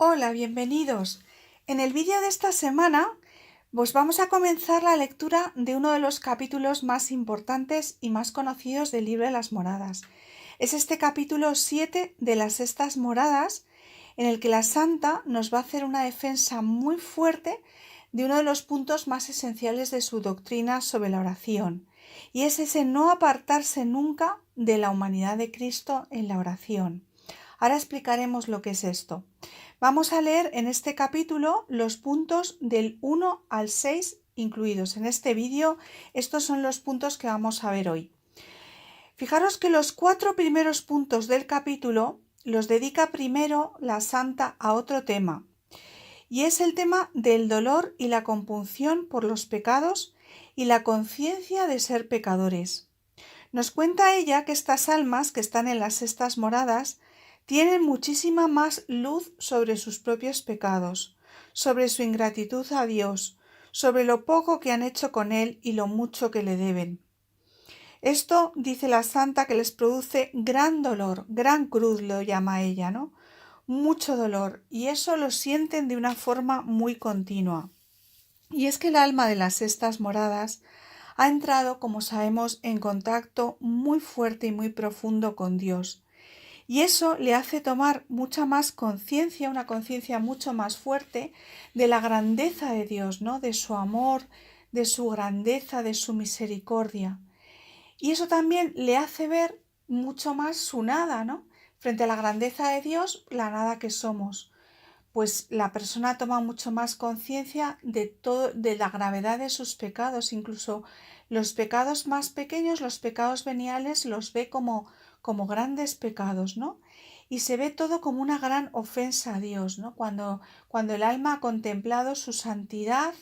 Hola, bienvenidos. En el vídeo de esta semana, pues vamos a comenzar la lectura de uno de los capítulos más importantes y más conocidos del libro de las moradas. Es este capítulo 7 de las sextas moradas, en el que la santa nos va a hacer una defensa muy fuerte de uno de los puntos más esenciales de su doctrina sobre la oración, y es ese no apartarse nunca de la humanidad de Cristo en la oración. Ahora explicaremos lo que es esto. Vamos a leer en este capítulo los puntos del 1 al 6 incluidos en este vídeo. Estos son los puntos que vamos a ver hoy. Fijaros que los 4 primeros puntos del capítulo los dedica primero la santa a otro tema, y es el tema del dolor y la compunción por los pecados y la conciencia de ser pecadores. Nos cuenta ella que estas almas que están en las sextas moradas tienen muchísima más luz sobre sus propios pecados, sobre su ingratitud a Dios, sobre lo poco que han hecho con Él y lo mucho que le deben. Esto, dice la santa, que les produce gran dolor, gran cruz lo llama ella, ¿no? Mucho dolor, y eso lo sienten de una forma muy continua. Y es que el alma de las sextas moradas ha entrado, como sabemos, en contacto muy fuerte y muy profundo con Dios. Y eso le hace tomar mucha más conciencia, una conciencia mucho más fuerte de la grandeza de Dios, ¿no? De su amor, de su grandeza, de su misericordia. Y eso también le hace ver mucho más su nada, ¿no? Frente a la grandeza de Dios, la nada que somos. Pues la persona toma mucho más conciencia de todo, de la gravedad de sus pecados, incluso los pecados más pequeños, los pecados veniales, los ve como grandes pecados, ¿no? Y se ve todo como una gran ofensa a Dios, ¿no? Cuando el alma ha contemplado su santidad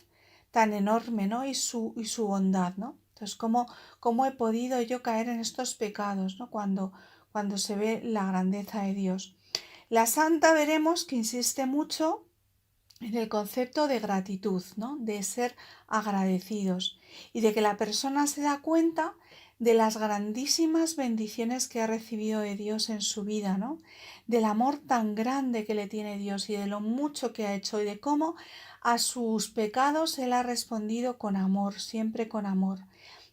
tan enorme, ¿no? Y su bondad, ¿no? Entonces, ¿cómo he podido yo caer en estos pecados, ¿no? Cuando se ve la grandeza de Dios. La santa veremos que insiste mucho en el concepto de gratitud, ¿no? De ser agradecidos y de que la persona se da cuenta de las grandísimas bendiciones que ha recibido de Dios en su vida, ¿no? Del amor tan grande que le tiene Dios y de lo mucho que ha hecho y de cómo a sus pecados Él ha respondido con amor, siempre con amor.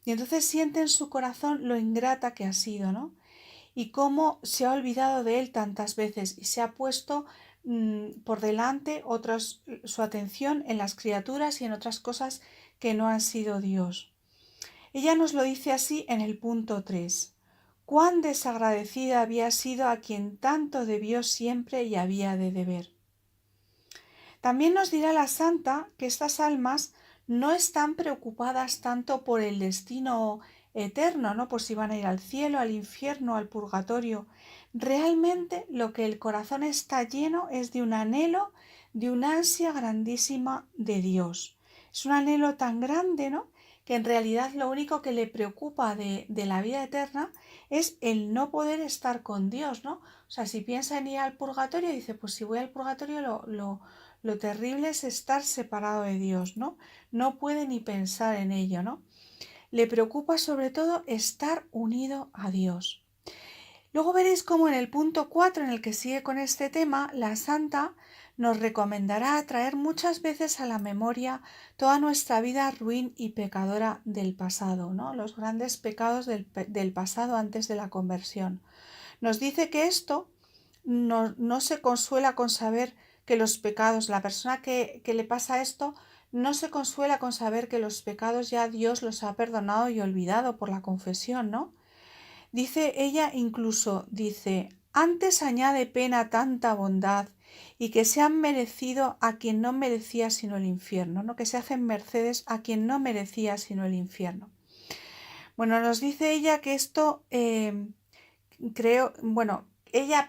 Y entonces siente en su corazón lo ingrata que ha sido, ¿no? Y cómo se ha olvidado de él tantas veces y se ha puesto por delante su atención en las criaturas y en otras cosas que no han sido Dios. Ella nos lo dice así en el punto 3. Cuán desagradecida había sido a quien tanto debió siempre y había de deber. También nos dirá la santa que estas almas no están preocupadas tanto por el destino eterno, ¿no? Por si van a ir al cielo, al infierno, al purgatorio. Realmente lo que el corazón está lleno es de un anhelo, de una ansia grandísima de Dios. Es un anhelo tan grande, ¿no? Que en realidad lo único que le preocupa de la vida eterna es el no poder estar con Dios, ¿no? O sea, si piensa en ir al purgatorio, dice, pues si voy al purgatorio lo terrible es estar separado de Dios, ¿no? No puede ni pensar en ello, ¿no? Le preocupa sobre todo estar unido a Dios. Luego veréis cómo en el punto 4, en el que sigue con este tema, la santa nos recomendará traer muchas veces a la memoria toda nuestra vida ruin y pecadora del pasado, ¿no? Los grandes pecados del pasado antes de la conversión. Nos dice que esto no se consuela con saber que los pecados, la persona que le pasa esto, no se consuela con saber que los pecados ya Dios los ha perdonado y olvidado por la confesión, ¿no? Dice ella incluso, dice, antes añade pena tanta bondad y que se han merecido a quien no merecía sino el infierno, ¿no? Que se hacen mercedes a quien no merecía sino el infierno. Bueno, nos dice ella que esto ella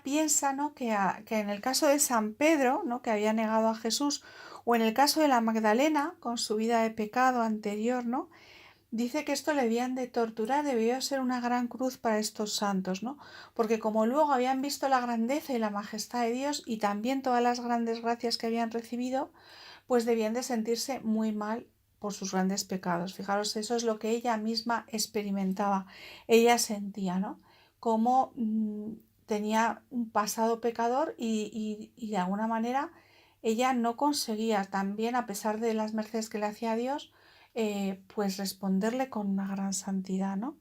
piensa, ¿no? que en el caso de San Pedro, ¿no? Que había negado a Jesús, o en el caso de la Magdalena, con su vida de pecado anterior, ¿no? Dice que esto le debían de torturar, debió ser una gran cruz para estos santos, ¿no? Porque como luego habían visto la grandeza y la majestad de Dios y también todas las grandes gracias que habían recibido, pues debían de sentirse muy mal por sus grandes pecados. Fijaros, eso es lo que ella misma experimentaba, ella sentía, ¿no? Como tenía un pasado pecador y de alguna manera ella no conseguía también, a pesar de las mercedes que le hacía Dios, pues responderle con una gran santidad, ¿no?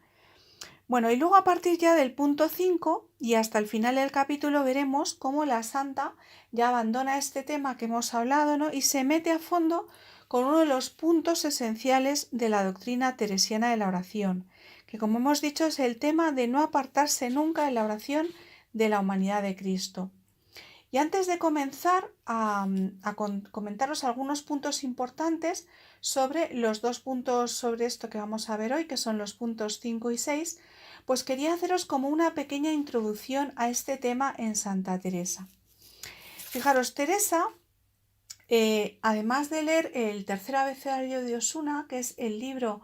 Bueno, y luego a partir ya del punto 5 y hasta el final del capítulo veremos cómo la santa ya abandona este tema que hemos hablado, ¿no? Y se mete a fondo con uno de los puntos esenciales de la doctrina teresiana de la oración, que como hemos dicho es el tema de no apartarse nunca en la oración de la humanidad de Cristo. Y antes de comenzar a comentaros algunos puntos importantes sobre los dos puntos sobre esto que vamos a ver hoy, que son los puntos 5 y 6, pues quería haceros como una pequeña introducción a este tema en Santa Teresa. Fijaros, Teresa, además de leer el tercer abecedario de Osuna, que es el libro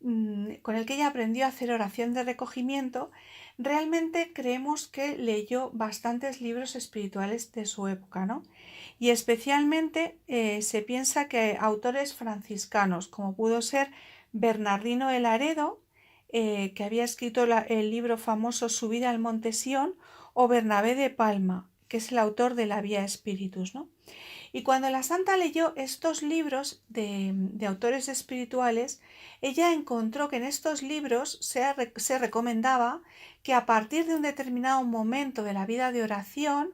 con el que ella aprendió a hacer oración de recogimiento, realmente creemos que leyó bastantes libros espirituales de su época, ¿no? Y especialmente se piensa que autores franciscanos, como pudo ser Bernardino de Laredo, que había escrito el libro famoso Subida al Monte Sión, o Bernabé de Palma, que es el autor de la Vía Spiritus, ¿no? Y cuando la santa leyó estos libros de autores espirituales, ella encontró que en estos libros se recomendaba que a partir de un determinado momento de la vida de oración,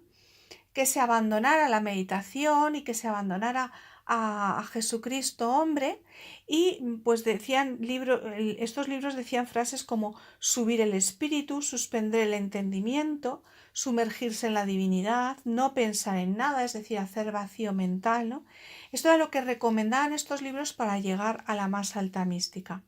que se abandonara la meditación y que se abandonara a Jesucristo hombre, y pues estos libros decían frases como subir el espíritu, suspender el entendimiento, sumergirse en la divinidad, no pensar en nada, es decir, hacer vacío mental, ¿no? Esto era lo que recomendaban estos libros para llegar a la más alta mística.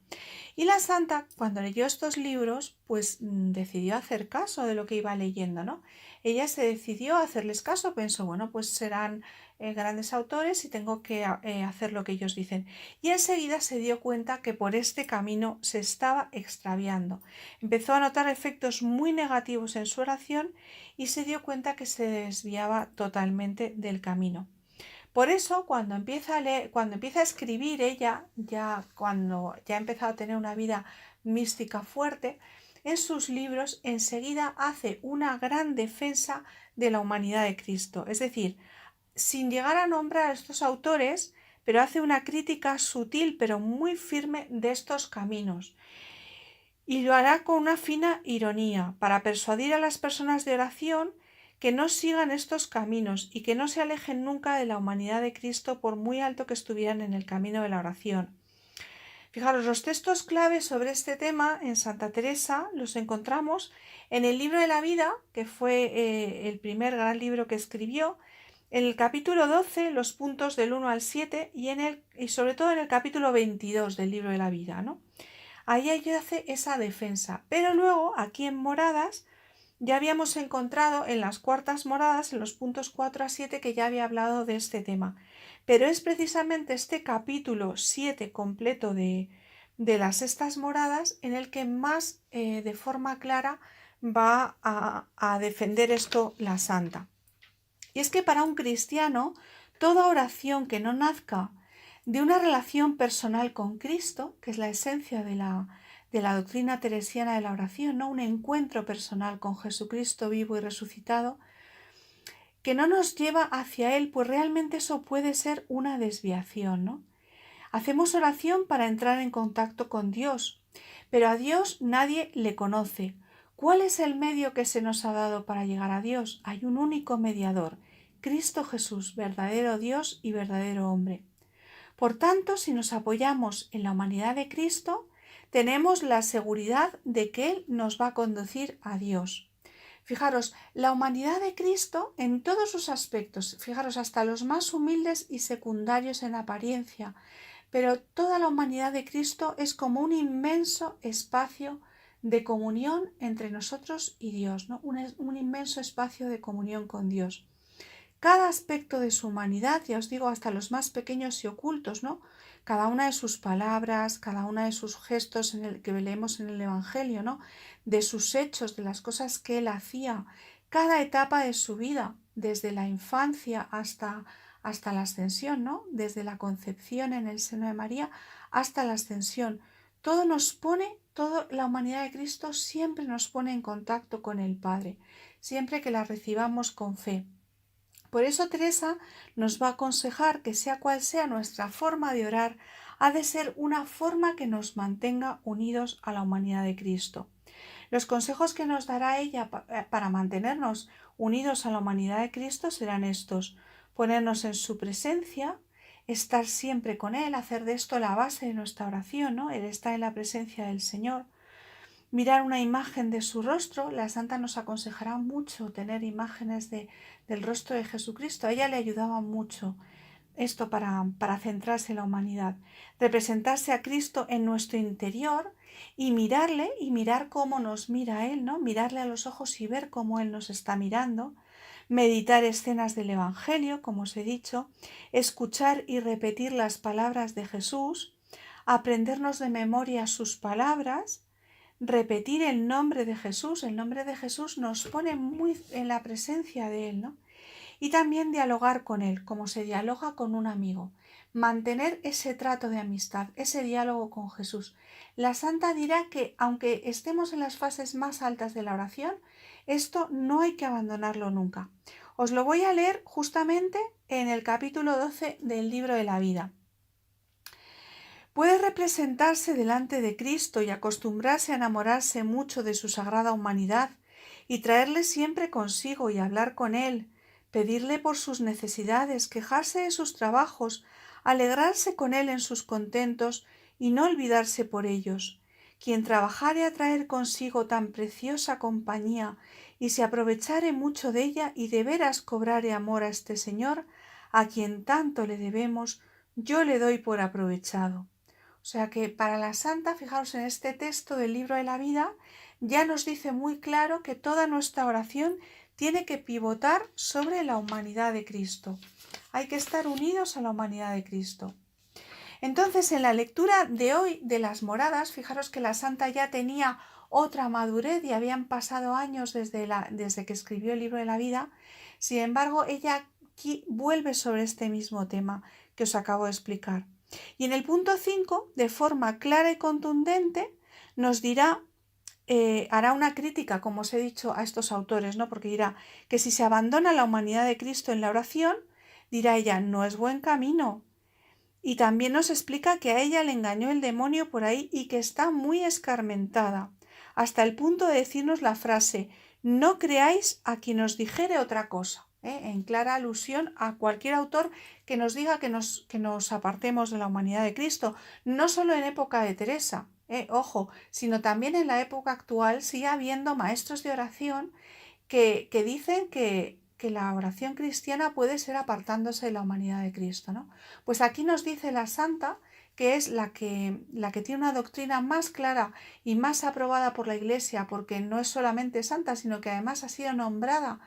Y la santa, cuando leyó estos libros, pues decidió hacer caso de lo que iba leyendo, ¿no? Ella se decidió a hacerles caso, pensó, bueno, pues serán grandes autores y tengo que hacer lo que ellos dicen. Y enseguida se dio cuenta que por este camino se estaba extraviando. Empezó a notar efectos muy negativos en su oración y se dio cuenta que se desviaba totalmente del camino. Por eso, cuando empieza a leer, cuando empieza a escribir ella, cuando ya ha empezado a tener una vida mística fuerte, en sus libros enseguida hace una gran defensa de la humanidad de Cristo. Es decir, sin llegar a nombrar a estos autores, pero hace una crítica sutil pero muy firme de estos caminos. Y lo hará con una fina ironía, para persuadir a las personas de oración que no sigan estos caminos y que no se alejen nunca de la humanidad de Cristo por muy alto que estuvieran en el camino de la oración. Fijaros, los textos claves sobre este tema en Santa Teresa los encontramos en el libro de la vida, que fue el primer gran libro que escribió, en el capítulo 12, los puntos del 1 al 7, y sobre todo en el capítulo 22 del libro de la vida, ¿no? Ahí ella hace esa defensa, pero luego aquí en moradas ya habíamos encontrado en las cuartas moradas, en los puntos 4 a 7, que ya había hablado de este tema. Pero es precisamente este capítulo 7 completo de las sextas moradas en el que más de forma clara va a defender esto la santa. Y es que para un cristiano, toda oración que no nazca de una relación personal con Cristo, que es la esencia de la doctrina teresiana de la oración, ¿no? Un encuentro personal con Jesucristo vivo y resucitado, que no nos lleva hacia Él, pues realmente eso puede ser una desviación, ¿no? Hacemos oración para entrar en contacto con Dios, pero a Dios nadie le conoce. ¿Cuál es el medio que se nos ha dado para llegar a Dios? Hay un único mediador, Cristo Jesús, verdadero Dios y verdadero hombre. Por tanto, si nos apoyamos en la humanidad de Cristo, tenemos la seguridad de que Él nos va a conducir a Dios. Fijaros, la humanidad de Cristo en todos sus aspectos, fijaros, hasta los más humildes y secundarios en apariencia, pero toda la humanidad de Cristo es como un inmenso espacio de comunión entre nosotros y Dios, ¿no? Un inmenso espacio de comunión con Dios. Cada aspecto de su humanidad, ya os digo, hasta los más pequeños y ocultos, ¿no? Cada una de sus palabras, cada una de sus gestos que leemos en el Evangelio, ¿no? De sus hechos, de las cosas que él hacía, cada etapa de su vida, desde la infancia hasta la ascensión, ¿no? Desde la concepción en el seno de María hasta la ascensión. Todo nos pone toda la humanidad de Cristo siempre nos pone en contacto con el Padre, siempre que la recibamos con fe. Por eso Teresa nos va a aconsejar que sea cual sea nuestra forma de orar, ha de ser una forma que nos mantenga unidos a la humanidad de Cristo. Los consejos que nos dará ella para mantenernos unidos a la humanidad de Cristo serán estos: ponernos en su presencia, estar siempre con Él, hacer de esto la base de nuestra oración, ¿no? Él está en la presencia del Señor. Mirar una imagen de su rostro, la santa nos aconsejará mucho tener imágenes del rostro de Jesucristo. A ella le ayudaba mucho esto para centrarse en la humanidad. Representarse a Cristo en nuestro interior y mirarle y mirar cómo nos mira Él, ¿no? Mirarle a los ojos y ver cómo Él nos está mirando. Meditar escenas del Evangelio, como os he dicho. Escuchar y repetir las palabras de Jesús. Aprendernos de memoria sus palabras. Repetir el nombre de Jesús. El nombre de Jesús nos pone muy en la presencia de Él, ¿no? Y también dialogar con Él, como se dialoga con un amigo. Mantener ese trato de amistad, ese diálogo con Jesús. La santa dirá que aunque estemos en las fases más altas de la oración, esto no hay que abandonarlo nunca. Os lo voy a leer justamente en el capítulo 12 del libro de la vida. Puede representarse delante de Cristo y acostumbrarse a enamorarse mucho de su sagrada humanidad y traerle siempre consigo y hablar con él, pedirle por sus necesidades, quejarse de sus trabajos, alegrarse con él en sus contentos y no olvidarse por ellos. Quien trabajare a traer consigo tan preciosa compañía y se aprovechare mucho de ella y de veras cobrare amor a este Señor, a quien tanto le debemos, yo le doy por aprovechado. O sea que para la santa, fijaros en este texto del libro de la vida, ya nos dice muy claro que toda nuestra oración tiene que pivotar sobre la humanidad de Cristo. Hay que estar unidos a la humanidad de Cristo. Entonces, en la lectura de hoy de las moradas, fijaros que la santa ya tenía otra madurez y habían pasado años desde que escribió el libro de la vida. Sin embargo, ella aquí vuelve sobre este mismo tema que os acabo de explicar. Y en el punto 5, de forma clara y contundente, nos dirá, hará una crítica, como os he dicho, a estos autores, ¿no? Porque dirá que si se abandona la humanidad de Cristo en la oración, dirá ella, no es buen camino. Y también nos explica que a ella le engañó el demonio por ahí y que está muy escarmentada, hasta el punto de decirnos la frase, no creáis a quien os dijere otra cosa, en clara alusión a cualquier autor que nos diga que nos apartemos de la humanidad de Cristo, no solo en época de Teresa, ojo, sino también en la época actual sigue habiendo maestros de oración que dicen que la oración cristiana puede ser apartándose de la humanidad de Cristo, ¿no? Pues aquí nos dice la santa, que es la que tiene una doctrina más clara y más aprobada por la Iglesia, porque no es solamente santa, sino que además ha sido nombrada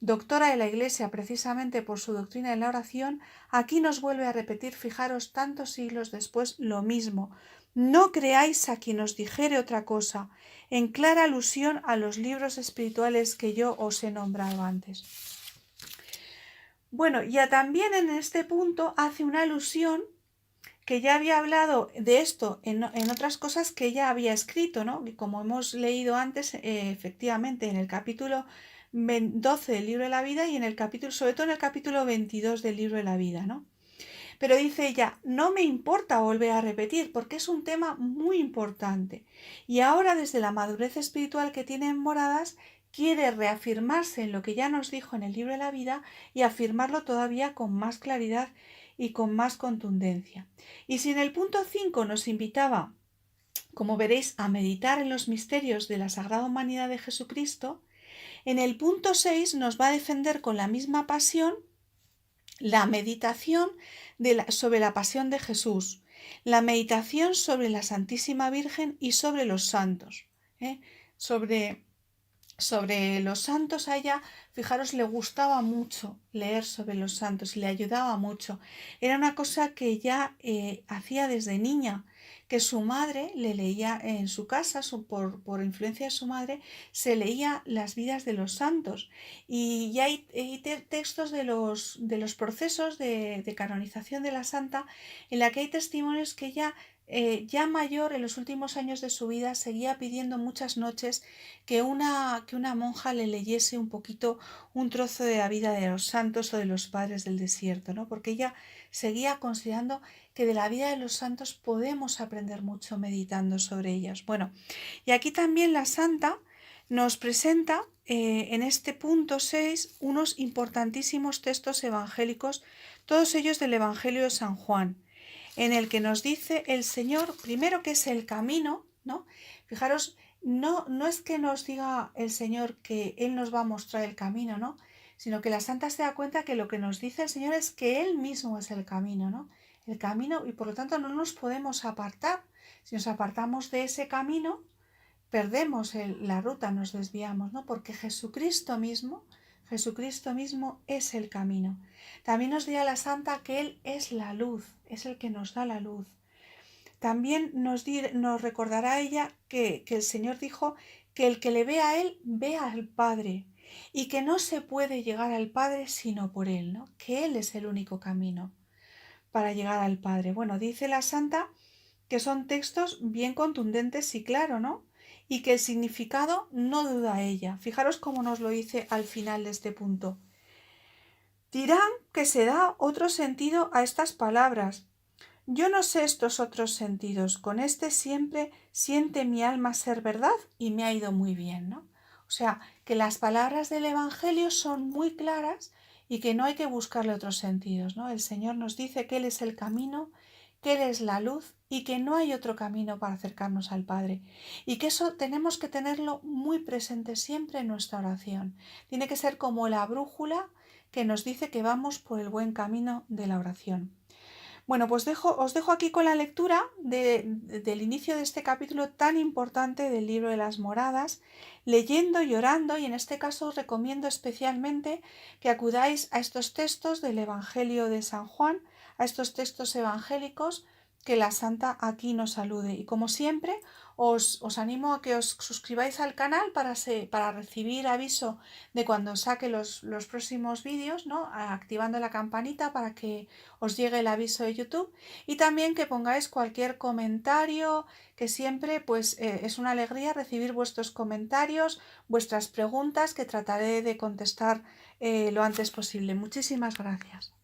doctora de la Iglesia precisamente por su doctrina de la oración. Aquí nos vuelve a repetir, fijaros, tantos siglos después, lo mismo. No creáis a quien os dijere otra cosa, en clara alusión a los libros espirituales que yo os he nombrado antes. Bueno, ya también en este punto hace una alusión que ya había hablado de esto en otras cosas que ella había escrito, ¿no? Y como hemos leído antes, efectivamente, en el capítulo 12 del libro de la vida y en el capítulo, sobre todo en el capítulo 22 del libro de la vida, ¿no? Pero dice ella, no me importa volver a repetir porque es un tema muy importante. Y ahora, desde la madurez espiritual que tiene en Moradas, quiere reafirmarse en lo que ya nos dijo en el libro de la vida y afirmarlo todavía con más claridad y con más contundencia. Y si en el punto 5 nos invitaba, como veréis, a meditar en los misterios de la Sagrada Humanidad de Jesucristo, en el punto 6 nos va a defender con la misma pasión la meditación sobre la pasión de Jesús, la meditación sobre la Santísima Virgen y sobre los santos. Sobre los santos a ella, fijaros, le gustaba mucho leer sobre los santos y le ayudaba mucho. Era una cosa que ella hacía desde niña, que su madre le leía en su casa, por influencia de su madre, se leía las vidas de los santos. Y hay textos de los procesos de canonización de la santa en la que hay testimonios que ella ya mayor, en los últimos años de su vida, seguía pidiendo muchas noches que una monja le leyese un poquito un trozo de la vida de los santos o de los padres del desierto, ¿no? Porque ella seguía considerando que de la vida de los santos podemos aprender mucho meditando sobre ellas. Bueno, y aquí también la santa nos presenta en este punto 6 unos importantísimos textos evangélicos, todos ellos del Evangelio de San Juan, en el que nos dice el Señor, primero, que es el camino, ¿no? Fijaros, no es que nos diga el Señor que Él nos va a mostrar el camino, ¿no? Sino que la santa se da cuenta que lo que nos dice el Señor es que Él mismo es el camino, ¿no? El camino, y por lo tanto no nos podemos apartar. Si nos apartamos de ese camino, perdemos la ruta, nos desviamos, ¿no? Porque Jesucristo mismo es el camino. También nos dirá la santa que Él es la luz, es el que nos da la luz. También nos recordará ella que el Señor dijo que el que le ve a Él, ve al Padre, y que no se puede llegar al Padre sino por Él, ¿no? Que Él es el único camino para llegar al Padre. Bueno, dice la santa que son textos bien contundentes y claro, ¿no? Y que el significado no duda ella. Fijaros cómo nos lo dice al final de este punto. Dirán que se da otro sentido a estas palabras. Yo no sé estos otros sentidos. Con este siempre siente mi alma ser verdad y me ha ido muy bien, ¿no? O sea, que las palabras del Evangelio son muy claras y que no hay que buscarle otros sentidos, ¿no? El Señor nos dice que Él es el camino, que Él es la luz y que no hay otro camino para acercarnos al Padre. Y que eso tenemos que tenerlo muy presente siempre en nuestra oración. Tiene que ser como la brújula que nos dice que vamos por el buen camino de la oración. Bueno, pues os dejo aquí con la lectura del inicio de este capítulo tan importante del libro de las moradas, leyendo y orando, y en este caso os recomiendo especialmente que acudáis a estos textos del Evangelio de San Juan, a estos textos evangélicos, que la Santa aquí nos salude. Y como siempre, os animo a que os suscribáis al canal para recibir aviso de cuando saque los próximos vídeos, ¿no? Activando la campanita para que os llegue el aviso de YouTube, y también que pongáis cualquier comentario, que siempre pues es una alegría recibir vuestros comentarios, vuestras preguntas, que trataré de contestar lo antes posible. Muchísimas gracias.